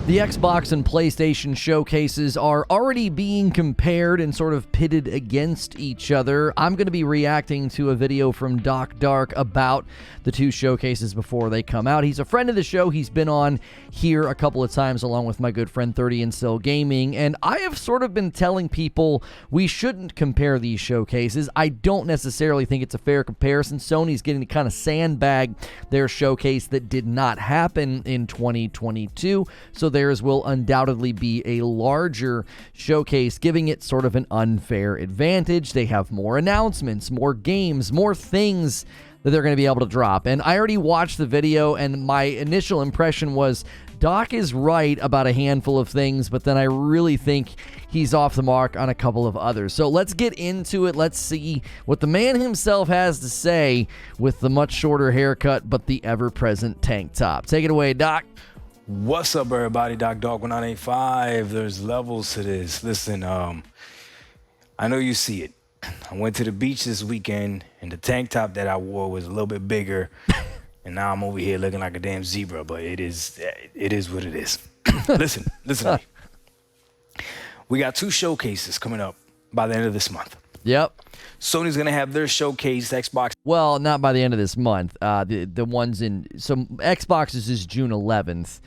The Xbox and PlayStation showcases are already being compared and sort of pitted against each other. I'm going to be reacting to a video from Doc Dark about the two showcases before they come out. He's a friend of the show. He's been on here a couple of times along with my good friend 30 and Still Gaming, and I have sort of been telling people we shouldn't compare these showcases. I don't necessarily think it's a fair comparison. Sony's getting to kind of sandbag their showcase that did not happen in 2022, so theirs will undoubtedly be a larger showcase, giving it sort of an unfair advantage. They have more announcements, more games, more things that they're going to be able to drop. And I already watched the video, and my initial impression was Doc is right about a handful of things, but then I really think he's off the mark on a couple of others. So let's get into it. Let's see what the man himself has to say with the much shorter haircut, but the ever-present tank top. Take it away, Doc. What's up, everybody? Doc Dog 1985. There's levels to this. Listen, I know you see it. I went to the beach this weekend, and the tank top that I wore was a little bit bigger, and now I'm over here looking like a damn zebra. But it is what it is. Listen to me. We got two showcases coming up by the end of this month. Yep. Sony's gonna have their showcase. Xbox. Well, not by the end of this month. The ones in Xbox's is June 11th,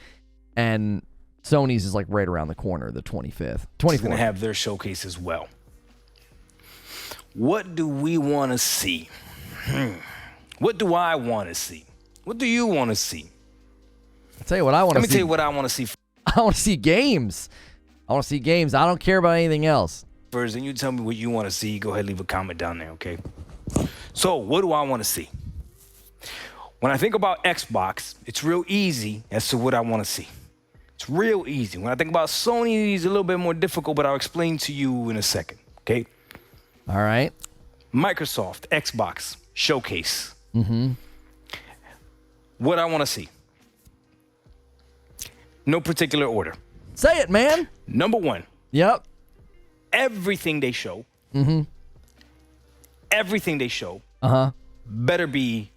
and Sony's is like right around the corner, the 25th. 24th. Gonna have their showcase as well. What do we want to see? What do I want to see? What do you want to see? I'll tell you what I want to see. Let me tell you what I want to see. I want to see games. I want to see games. I don't care about anything else. First, and you tell me what you want to see. Go ahead, leave a comment down there, okay? So, what do I want to see? When I think about Xbox, it's real easy as to what I want to see. It's real easy. When I think about Sony, it's a little bit more difficult, but I'll explain to you in a second, okay? All right. Microsoft, Xbox, showcase. What I want to see. No particular order. Say it, man. Number one. Yep. Everything they show. Everything they show. Better be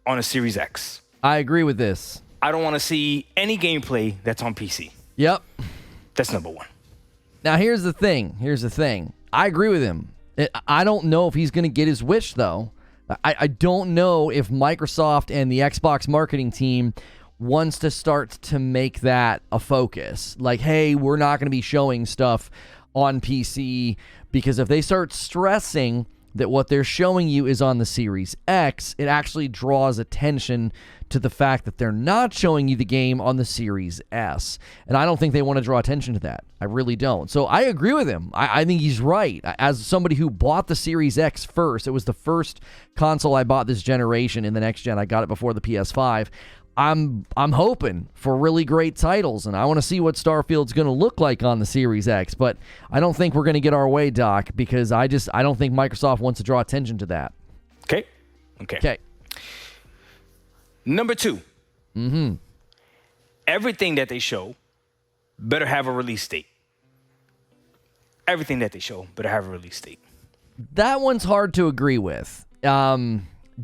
on a Series X. I agree with this. I don't want to see any gameplay that's on PC. Yep. That's number one. Now, here's the thing. I agree with him. I don't know if he's going to get his wish, though. I don't know if Microsoft and the Xbox marketing team wants to start to make that a focus. Like, hey, we're not going to be showing stuff on PC, because if they start stressing that what they're showing you is on the Series X, it actually draws attention to the fact that they're not showing you the game on the Series S. And I don't think they want to draw attention to that. I really don't. So I agree with him. I think he's right. As somebody who bought the Series X first, it was the first console I bought this generation. In the next gen, I got it before the PS5. I'm hoping for really great titles, and I want to see what Starfield's going to look like on the Series X, but I don't think we're going to get our way, Doc, because I don't think Microsoft wants to draw attention to that. Okay. Number two. Everything that they show better have a release date. Everything that they show better have a release date. That one's hard to agree with.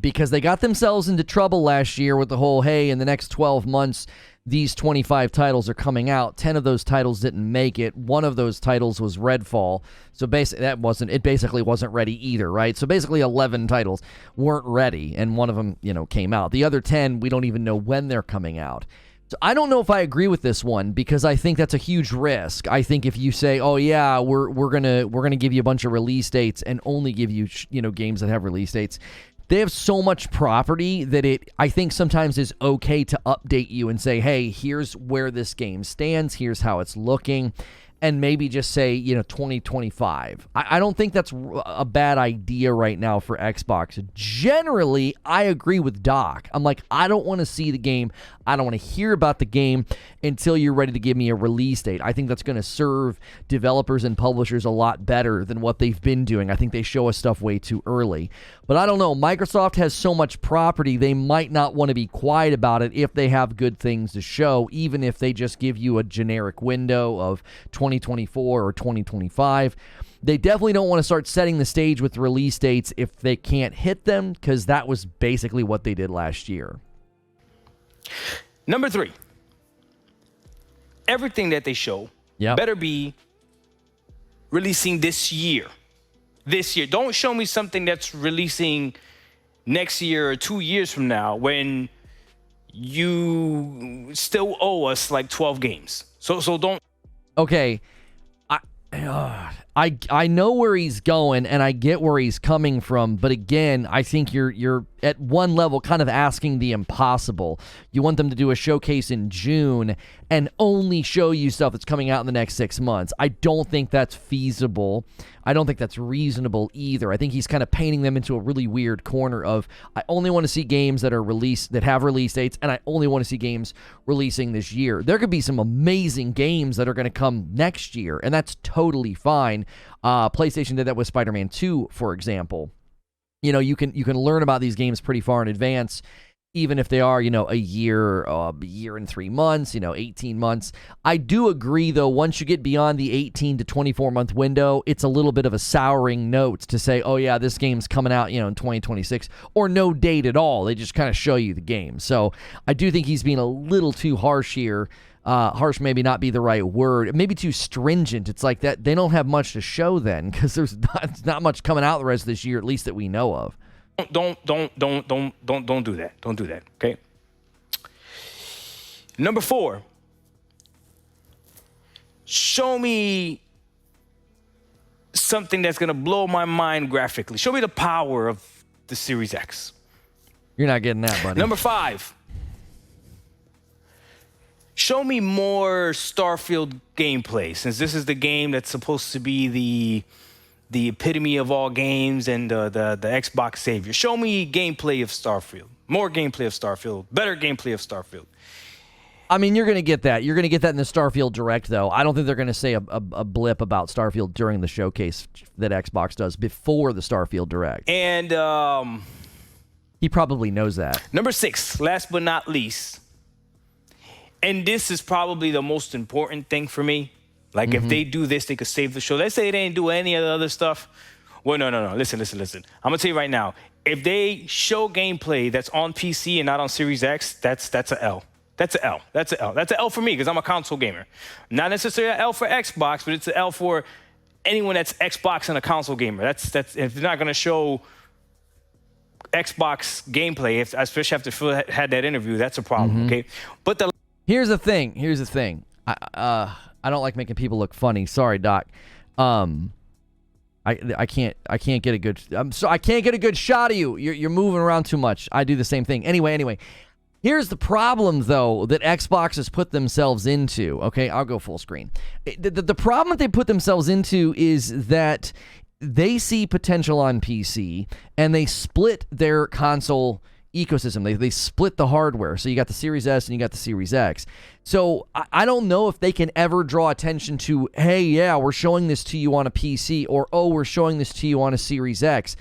Because they got themselves into trouble last year with the whole, hey, in the next 12 months, these 25 titles are coming out. 10 of those titles didn't make it. One of those titles was Redfall. So it basically wasn't ready either, right? So basically 11 titles weren't ready, and one of them, came out. The other 10, we don't even know when they're coming out. So I don't know if I agree with this one, because I think that's a huge risk. I think if you say, "Oh yeah, we're gonna give you a bunch of release dates and only give you games that have release dates," they have so much property that I think sometimes is okay to update you and say, hey, here's where this game stands, here's how it's looking, and maybe just say, 2025. I don't think that's a bad idea right now for Xbox. Generally, I agree with Doc. I'm like, I don't want to see the game. I don't want to hear about the game until you're ready to give me a release date. I think that's going to serve developers and publishers a lot better than what they've been doing. I think they show us stuff way too early. But I don't know. Microsoft has so much property, they might not want to be quiet about it if they have good things to show, even if they just give you a generic window of 2024 or 2025. They definitely don't want to start setting the stage with release dates if they can't hit them, because that was basically what they did last year. Number three. everything that they show Yep. better be releasing this year. This year. Don't show me something that's releasing next year or 2 years from now when you still owe us like 12 games. So don't. Okay. I know where he's going and I get where he's coming from, but again, I think you're at one level kind of asking the impossible. You want them to do a showcase in June and only show you stuff that's coming out in the next 6 months. I don't think that's feasible. I don't think that's reasonable either. I think he's kind of painting them into a really weird corner of, I only want to see games that are released, that have release dates, and I only want to see games releasing this year. There could be some amazing games that are going to come next year, and that's totally fine. PlayStation did that with Spider-Man 2, for example. You know, you can learn about these games pretty far in advance, even if they are, you know, a year and 3 months, 18 months. I do agree, though, once you get beyond the 18 to 24-month window, it's a little bit of a souring note to say, oh, yeah, this game's coming out, in 2026, or no date at all. They just kind of show you the game. So I do think he's being a little too harsh here. Harsh maybe not be the right word. Maybe too stringent. It's like that they don't have much to show then, because there's not much coming out the rest of this year, at least that we know of. Don't do that. Don't do that. Okay. Number 4. Show me something that's gonna blow my mind graphically. Show me the power of the Series X. You're not getting that, buddy. Number 5. Show me more Starfield gameplay, since this is the game that's supposed to be the epitome of all games and the Xbox savior. Show me gameplay of Starfield. More gameplay of Starfield. Better gameplay of Starfield. I mean, you're going to get that. You're going to get that in the Starfield Direct, though. I don't think they're going to say a blip about Starfield during the showcase that Xbox does before the Starfield Direct. And he probably knows that. Number 6, last but not least, and this is probably the most important thing for me. Like, if they do this, they could save the show. Let's say they didn't do any of the other stuff. Well, no. Listen. I'm going to tell you right now. If they show gameplay that's on PC and not on Series X, that's an L. That's an L. That's an L for me, because I'm a console gamer. Not necessarily an L for Xbox, but it's an L for anyone that's Xbox and a console gamer. That's if they're not going to show Xbox gameplay, especially after Phil had that interview, that's a problem, okay? But Here's the thing. I don't like making people look funny. Sorry, Doc. I can't get a good. I can't get a good shot of you. You're moving around too much. I do the same thing. Anyway. Here's the problem, though, that Xbox has put themselves into. Okay, I'll go full screen. The problem that they put themselves into is that they see potential on PC and they split their console ecosystem. They split the hardware. So you got the Series S and you got the Series X. So I don't know if they can ever draw attention to, hey, yeah, we're showing this to you on a PC, or, oh, we're showing this to you on a Series X.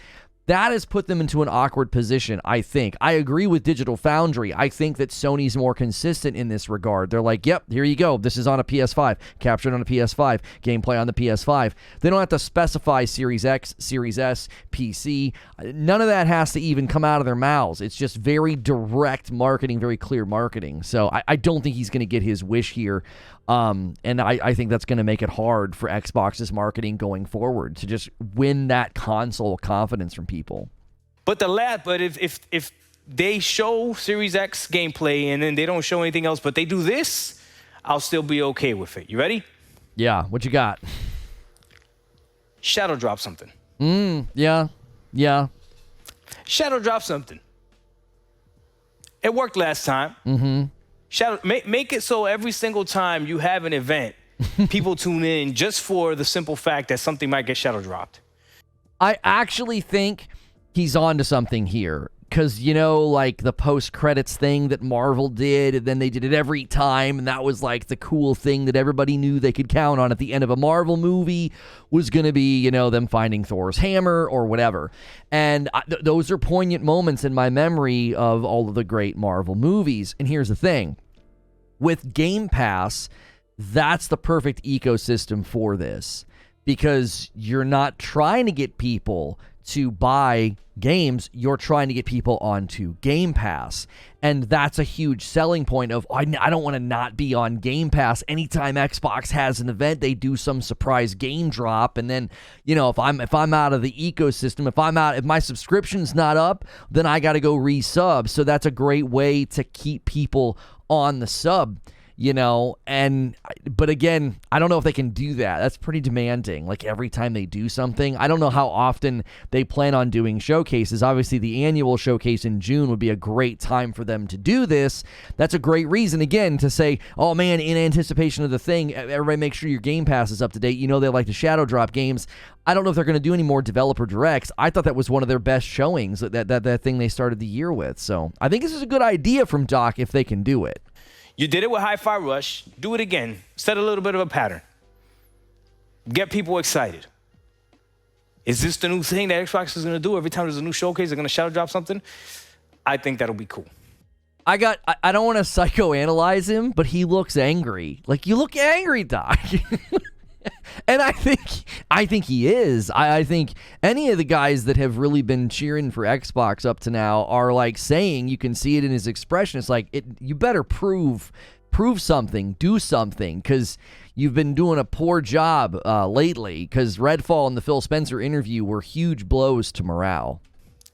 That has put them into an awkward position, I think. I agree with Digital Foundry. I think that Sony's more consistent in this regard. They're like, yep, here you go. This is on a PS5, captured on a PS5, gameplay on the PS5. They don't have to specify Series X, Series S, PC. None of that has to even come out of their mouths. It's just very direct marketing, very clear marketing. So I don't think he's going to get his wish here. And I think that's going to make it hard for Xbox's marketing going forward to just win that console confidence from people. But if they show Series X gameplay and then they don't show anything else, but they do this, I'll still be okay with it. You ready? Yeah. What you got? Shadow drop something. Yeah. Shadow drop something. It worked last time. Shadow, make it so every single time you have an event, people tune in just for the simple fact that something might get shadow dropped. I actually think he's onto something here. Because, like the post-credits thing that Marvel did, and then they did it every time, and that was like the cool thing that everybody knew they could count on at the end of a Marvel movie was going to be, them finding Thor's hammer or whatever. And those are poignant moments in my memory of all of the great Marvel movies. And here's the thing. With Game Pass, that's the perfect ecosystem for this. Because you're not trying to get people to buy games, you're trying to get people onto Game Pass. And that's a huge selling point of, I don't want to not be on Game Pass. Anytime Xbox has an event, they do some surprise game drop. And then, if I'm out of the ecosystem, if my subscription's not up, then I got to go resub. So that's a great way to keep people on the sub. But again, I don't know if they can do that. That's pretty demanding. Like every time they do something, I don't know how often they plan on doing showcases. Obviously, the annual showcase in June would be a great time for them to do this. That's a great reason, again, to say, oh man, in anticipation of the thing, everybody make sure your Game Pass is up to date. They like to shadow drop games. I don't know if they're going to do any more developer directs. I thought that was one of their best showings, that thing they started the year with. So I think this is a good idea from Doc if they can do it. You did it with Hi-Fi Rush. Do it again. Set a little bit of a pattern. Get people excited. Is this the new thing that Xbox is going to do? Every time there's a new showcase, they're going to shadow drop something? I think that'll be cool. I don't want to psychoanalyze him, but he looks angry. Like, you look angry, Doc. And I think he is. I think any of the guys that have really been cheering for Xbox up to now are like saying, you can see it in his expression. It's like, you better prove something, do something, because you've been doing a poor job lately. Because Redfall and the Phil Spencer interview were huge blows to morale.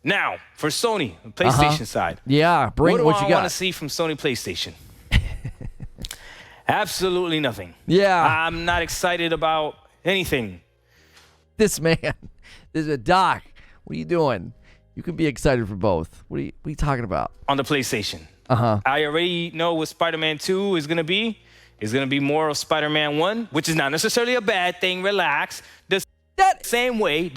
Now, for Sony, the PlayStation side. Yeah, bring what you got. I want to see from Sony PlayStation? Absolutely nothing. Yeah. I'm not excited about anything. This man, this is a Doc. What are you doing? You can be excited for both. What are you talking about? On the PlayStation. I already know what Spider-Man 2 is going to be. It's going to be more of Spider-Man 1, which is not necessarily a bad thing. Relax. The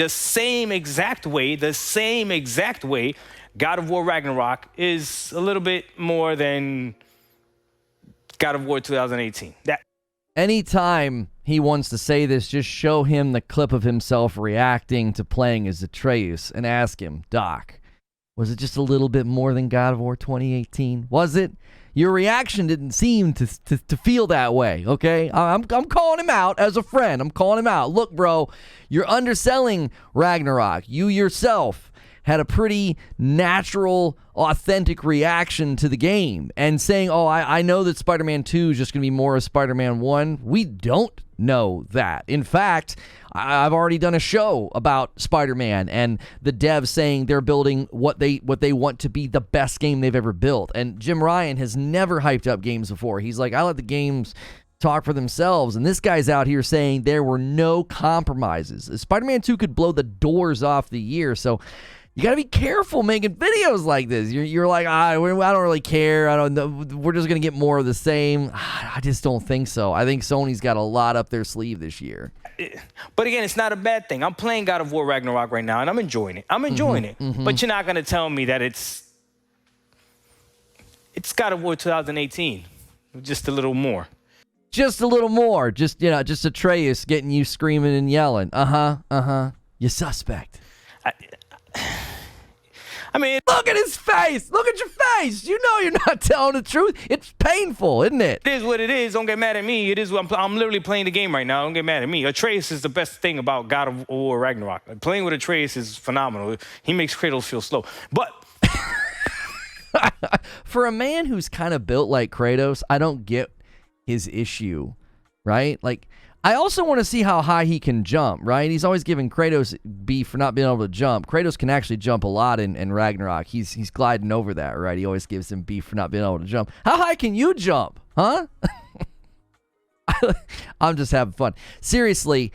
same exact way, God of War Ragnarok is a little bit more than God of War 2018. Anytime he wants to say this, just show him the clip of himself reacting to playing as Atreus and ask him, Doc, was it just a little bit more than God of War 2018? Was it? Your reaction didn't seem to feel that way, okay? I'm calling him out as a friend. I'm calling him out. Look, bro, you're underselling Ragnarok. You yourself had a pretty natural, authentic reaction to the game and saying, oh, I know that Spider-Man 2 is just going to be more of Spider-Man 1. We don't know that. In fact, I've already done a show about Spider-Man and the devs saying they're building what they want to be the best game they've ever built. And Jim Ryan has never hyped up games before. He's like, I let the games talk for themselves. And this guy's out here saying there were no compromises. Spider-Man 2 could blow the doors off the year. So you got to be careful making videos like this. You're like, I don't really care. I don't know. We're just going to get more of the same. I just don't think so. I think Sony's got a lot up their sleeve this year. But again, it's not a bad thing. I'm playing God of War Ragnarok right now, and I'm enjoying it. But you're not going to tell me that it's God of War 2018. Just a little more. Just a little more. Just Atreus getting you screaming and yelling. You suspect. I mean, look at his face. Look at your face. You know you're not telling the truth. It's painful, isn't it? It is what it is. Don't get mad at me. It is. I'm literally playing the game right now. Don't get mad at me. Atreus is the best thing about God of War Ragnarok. Playing with Atreus is phenomenal. He makes Kratos feel slow. But for a man who's kind of built like Kratos, I don't get his issue, right? Like, I also want to see how high he can jump, right? He's always giving Kratos beef for not being able to jump. Kratos can actually jump a lot in Ragnarok. He's gliding over that, right? He always gives him beef for not being able to jump. How high can you jump, huh? I'm just having fun. Seriously,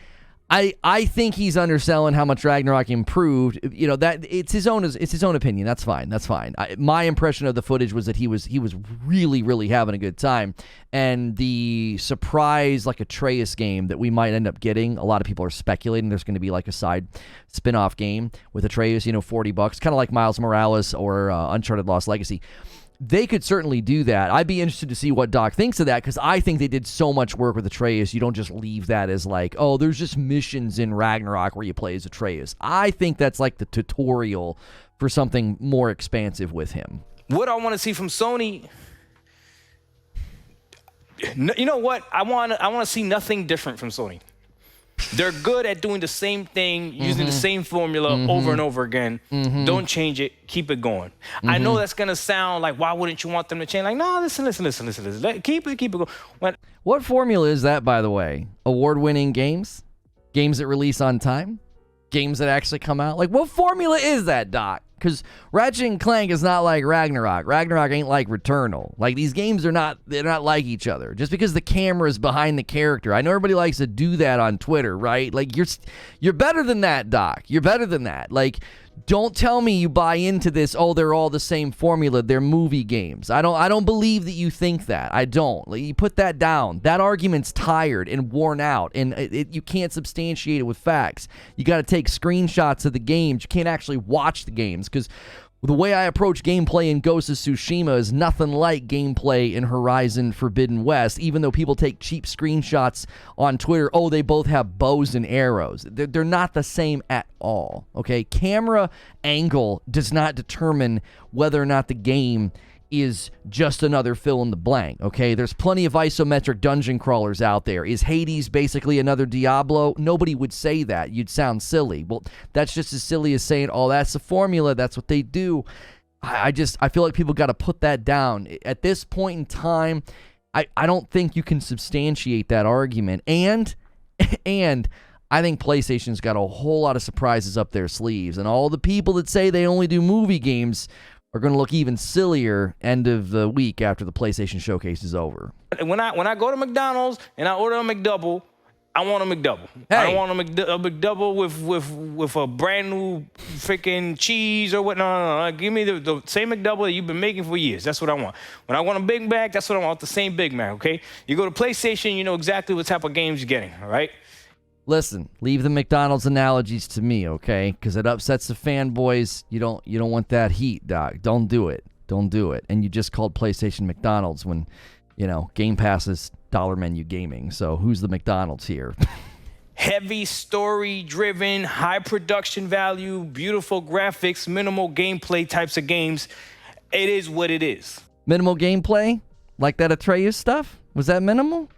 I think he's underselling how much Ragnarok improved. You know, that it's his own opinion. That's fine. My impression of the footage was that he was really, really having a good time. And the surprise, like Atreus game that we might end up getting, a lot of people are speculating there's going to be like a side spin-off game with Atreus, $40, kind of like Miles Morales or Uncharted Lost Legacy. They could certainly do that. I'd be interested to see what Doc thinks of that, because I think they did so much work with Atreus. You don't just leave that as like, oh, there's just missions in Ragnarok where you play as Atreus. I think that's like the tutorial for something more expansive with him. What I want to see from Sony, you know what? I want to see nothing different from Sony. They're good at doing the same thing, using the same formula over and over again. Don't change it. Keep it going. I know that's going to sound like, why wouldn't you want them to change? Like, no, listen. Keep it going. What formula is that, by the way? Award-winning games? Games that release on time? Games that actually come out? Like, what formula is that, Doc? Because Ratchet and Clank is not like Ragnarok. Ragnarok ain't like Returnal. Like, these games they're not like each other. Just because the camera is behind the character. I know everybody likes to do that on Twitter, right? Like, you're better than that, Doc. You're better than that. Like, don't tell me you buy into this, oh, they're all the same formula. They're movie games. I don't believe that you think that. I don't. Like, you put that down. That argument's tired and worn out, and you can't substantiate it with facts. You got to take screenshots of the games. You can't actually watch the games, because the way I approach gameplay in Ghost of Tsushima is nothing like gameplay in Horizon Forbidden West, even though people take cheap screenshots on Twitter. Oh, they both have bows and arrows. They're not the same at all, okay? Camera angle does not determine whether or not the game is just another fill in the blank, okay? There's plenty of isometric dungeon crawlers out there. Is Hades basically another Diablo? Nobody would say that. You'd sound silly. Well, that's just as silly as saying, oh, that's the formula. That's what they do. I feel like people got to put that down. At this point in time, I don't think you can substantiate that argument. And I think PlayStation's got a whole lot of surprises up their sleeves. And all the people that say they only do movie games are going to look even sillier end of the week after the PlayStation showcase is over. When I go to McDonald's and I order a McDouble, I want a McDouble. Hey. I don't want a McDouble with a brand new freaking cheese or what. No. Give me the same McDouble that you've been making for years. That's what I want. When I want a Big Mac, that's what I want, the same Big Mac, okay? You go to PlayStation, you know exactly what type of games you're getting, all right? Listen, leave the McDonald's analogies to me, okay? Because it upsets the fanboys. You don't want that heat, Doc. Don't do it. Don't do it. And you just called PlayStation McDonald's when, Game Pass is dollar menu gaming. So who's the McDonald's here? Heavy story-driven, high production value, beautiful graphics, minimal gameplay types of games. It is what it is. Minimal gameplay? Like that Atreus stuff? Was that minimal?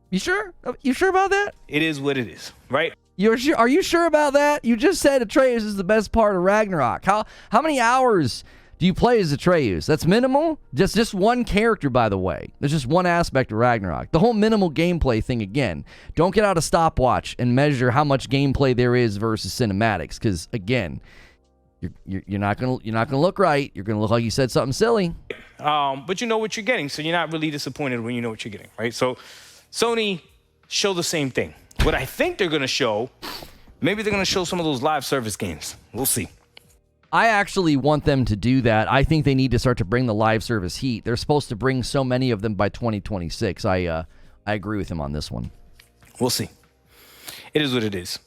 You sure? You sure about that? It is what it is, right? You're sure? Are you sure about that? You just said Atreus is the best part of Ragnarok. How many hours do you play as Atreus? That's minimal? Just one character, by the way. There's just one aspect of Ragnarok. The whole minimal gameplay thing, again, don't get out a stopwatch and measure how much gameplay there is versus cinematics, because, again, you're not gonna look right. You're gonna look like you said something silly. But you know what you're getting, so you're not really disappointed when you know what you're getting, right? So Sony show the same thing. What I think they're going to show, maybe they're going to show some of those live service games. We'll see. I actually want them to do that. I think they need to start to bring the live service heat. They're supposed to bring so many of them by 2026. I agree with him on this one. We'll see. It is what it is.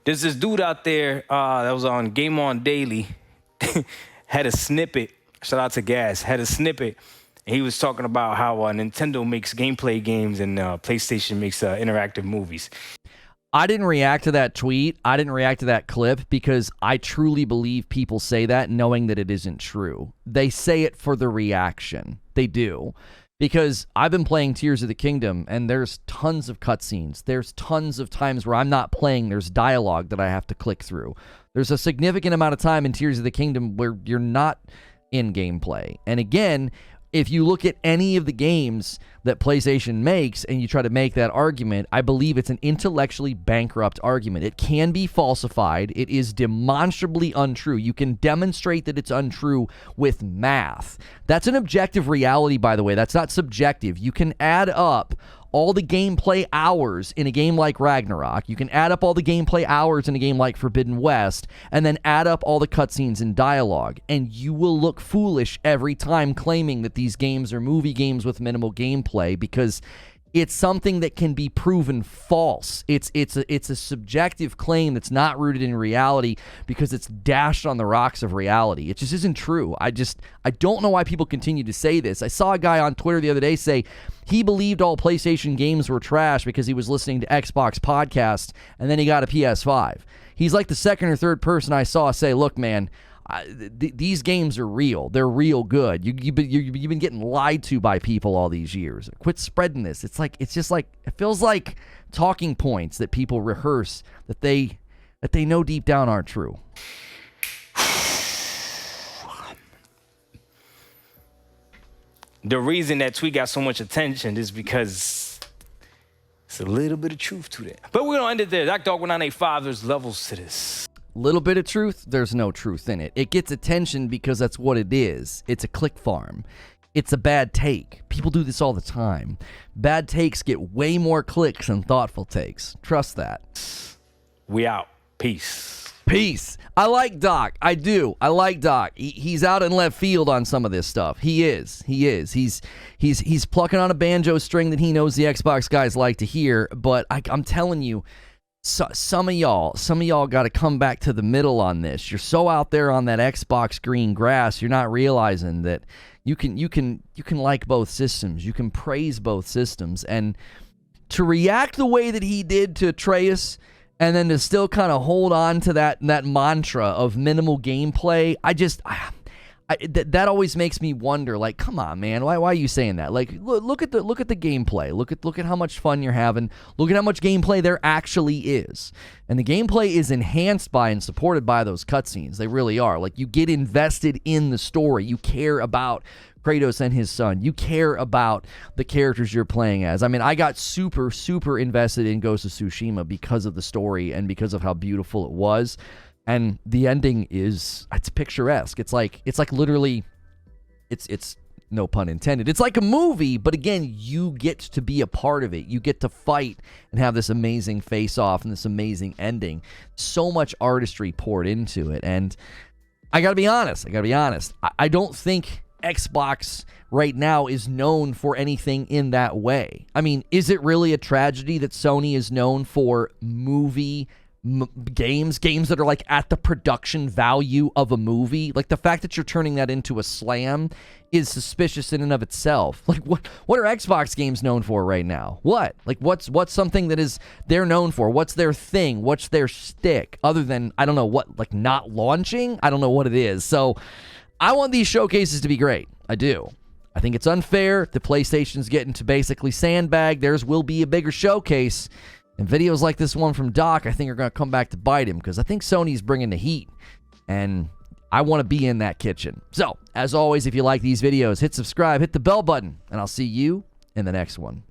There's this dude out there that was on Game On Daily, had a snippet. Shout out to Gas. Had a snippet. He was talking about how Nintendo makes gameplay games and PlayStation makes interactive movies. I didn't react to that tweet. I didn't react to that clip because I truly believe people say that knowing that it isn't true. They say it for the reaction. They do. Because I've been playing Tears of the Kingdom, and there's tons of cutscenes. There's tons of times where I'm not playing. There's dialogue that I have to click through. There's a significant amount of time in Tears of the Kingdom where you're not in gameplay. And again, if you look at any of the games that PlayStation makes and you try to make that argument, I believe it's an intellectually bankrupt argument. It can be falsified. It is demonstrably untrue. You can demonstrate that it's untrue with math. That's an objective reality, by the way. That's not subjective. You can add up all the gameplay hours in a game like Ragnarok. You can add up all the gameplay hours in a game like Forbidden West, and then add up all the cutscenes and dialogue, and you will look foolish every time claiming that these games are movie games with minimal gameplay, because it's something that can be proven false. It's a subjective claim that's not rooted in reality because it's dashed on the rocks of reality. It just isn't true. I don't know why people continue to say this. I saw a guy on Twitter the other day say he believed all PlayStation games were trash because he was listening to Xbox podcasts and then he got a PS5. He's like the second or third person I saw say, look, man, these games are real. They're real good. You've been getting lied to by people all these years. Quit spreading this. It's just like it feels like talking points that people rehearse that they know deep down aren't true. The reason that tweet got so much attention is because it's a little bit of truth to that. But we're gonna end it there. Dog1985, there's levels to this. Little bit of truth, there's no truth in it. It gets attention because that's what it is. It's a click farm. It's a bad take. People do this all the time. Bad takes get way more clicks than thoughtful takes. Trust that. We out. Peace. Peace. I like Doc. I do. I like Doc. He's out in left field on some of this stuff. He is. He's plucking on a banjo string that he knows the Xbox guys like to hear. But I'm telling you, some of y'all got to come back to the middle on this. You're so out there on that Xbox green grass, you're not realizing that you can like both systems. You can praise both systems, and to react the way that he did to Atreus, and then to still kind of hold on to that mantra of minimal gameplay, that always makes me wonder. Like, come on, man, why are you saying that? Like, look at the gameplay. Look at how much fun you're having. Look at how much gameplay there actually is, and the gameplay is enhanced by and supported by those cutscenes. They really are. Like, you get invested in the story. You care about Kratos and his son. You care about the characters you're playing as. I mean, I got super, super invested in Ghost of Tsushima because of the story and because of how beautiful it was. And the ending it's picturesque. It's like literally, it's no pun intended. It's like a movie, but again, you get to be a part of it. You get to fight and have this amazing face-off and this amazing ending. So much artistry poured into it. And I gotta be honest. I don't think Xbox right now is known for anything in that way. I mean, is it really a tragedy that Sony is known for games that are like at the production value of a movie? Like, the fact that you're turning that into a slam is suspicious in and of itself. Like, what are Xbox games known for right now? What? Like, what's something that is they're known for? What's their thing? What's their stick? Other than, I don't know what, like not launching? I don't know what it is. So I want these showcases to be great. I do. I think it's unfair. The PlayStation's getting to basically sandbag. Theirs will be a bigger showcase. And videos like this one from Doc, I think, are going to come back to bite him, because I think Sony's bringing the heat. And I want to be in that kitchen. So, as always, if you like these videos, hit subscribe, hit the bell button, and I'll see you in the next one.